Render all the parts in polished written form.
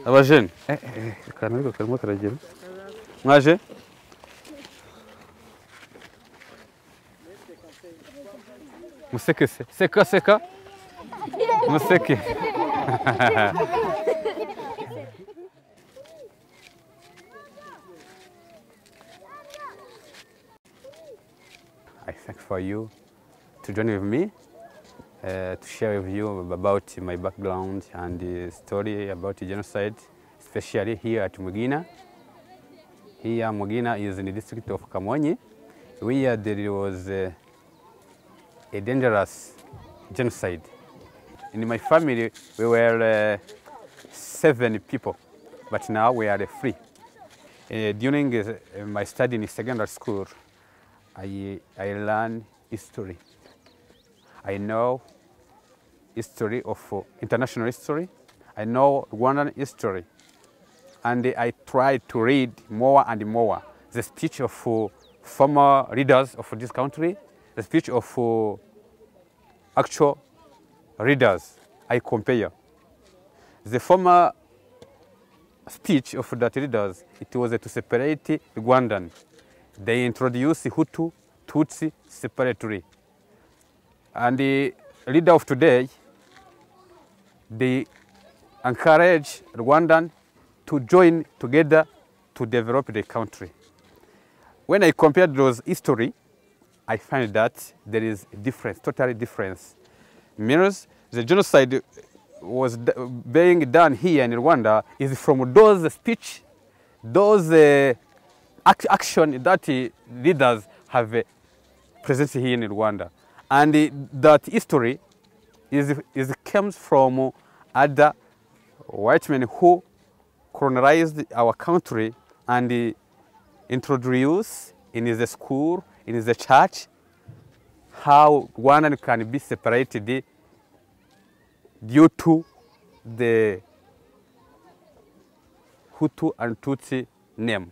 Abajene akantu ariko karimo karagera mwaje museke se seka museke I thank for you to join with me to share with you about my background and the story about the genocide, especially here at Mugina. Here Mugina is in the district of Kamonyi, where there was a dangerous genocide. In my family, we were 7 people, but now we are 3. During my study in secondary school, I learned history. I know history of international history. I know Rwandan history. And I try to read more and more the speech of former leaders of this country, the speech of actual readers. I compare. The former speech of that leaders, it was to separate Rwandan. They introduced Hutu, Tutsi separately. And the leader of today, they encourage Rwandan to join together to develop the country. When I compared those history, I find that there is a difference, totally difference. Means the genocide was being done here in Rwanda is from those speech, those action that leaders have present here in Rwanda. And that history comes from other white men who colonized our country and introduced in the school, in the church, how Rwandan can be separated due to the Hutu and Tutsi name.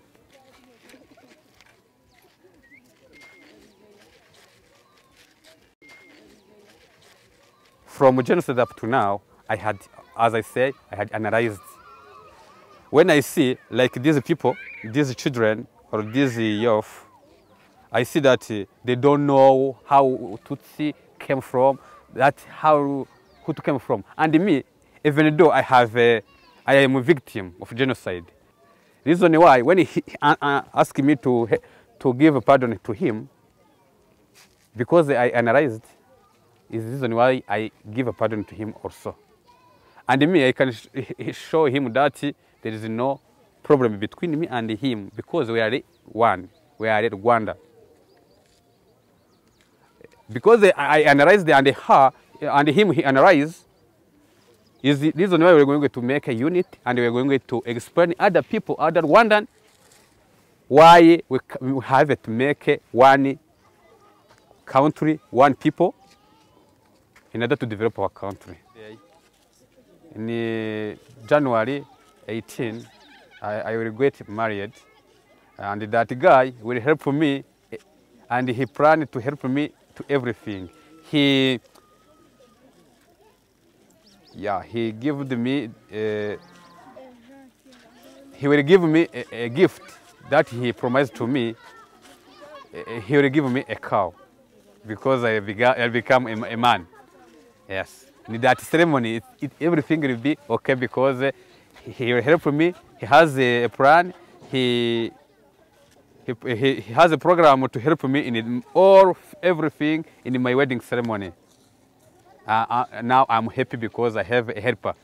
From genocide up to now, I had, as I say, I had analyzed. When I see, like these people, these children, or these youth, I see that they don't know how Tutsi came from, that how Hutu came from. And me, even though I am a victim of genocide, reason why, when he asked me to give a pardon to him, because I analyzed, is the reason why I give a pardon to him also. And me, I can show him that there is no problem between me and him because we are one, we are Rwanda. Because I analyzed and her and him he analyzed, is the reason why we're going to make a unit and we're going to explain other people, other Rwandan, why we have to make one country, one people, in order to develop our country. In January 18, I will get married, and that guy will help me, and he planned to help me to everything. He gave me, he will give me a gift that he promised to me. He will give me a cow because I become a man. Yes, in that ceremony, everything will be okay because he will help me. He has a plan. He has a program to help me in everything in my wedding ceremony. Now I'm happy because I have a helper.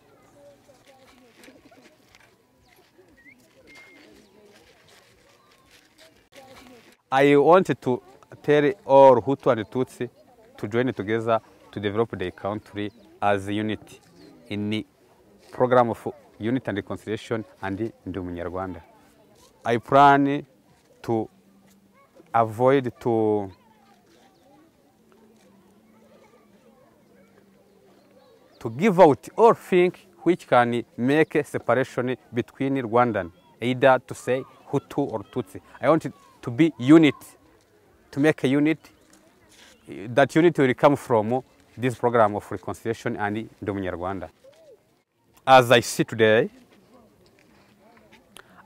I wanted to tell all Hutu and Tutsi to join together to develop the country as a unit in the program of unity and reconciliation and Rwanda. I plan to avoid to give out all things which can make a separation between Rwandan, either to say Hutu or Tutsi. I want it to be unit, to make a unit. That unit will come from this program of reconciliation and Rwanda. as I see today,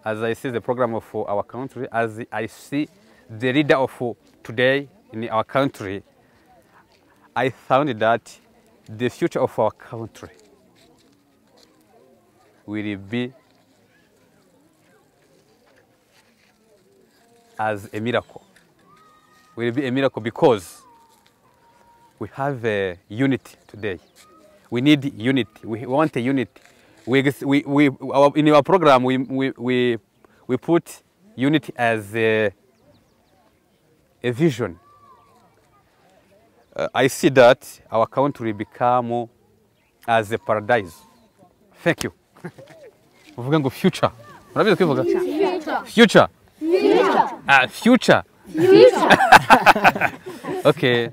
as I see the program of our country, as I see the leader of today in our country, I found that the future of our country will be as a miracle. Will be a miracle because we have a unity today. We need unity. We want a unity. In our program, we put unity as a vision. I see that our country become as a paradise. Thank you. Uvuga ngo future. Murabizi kwivuga? Future. Future. Future. Okay.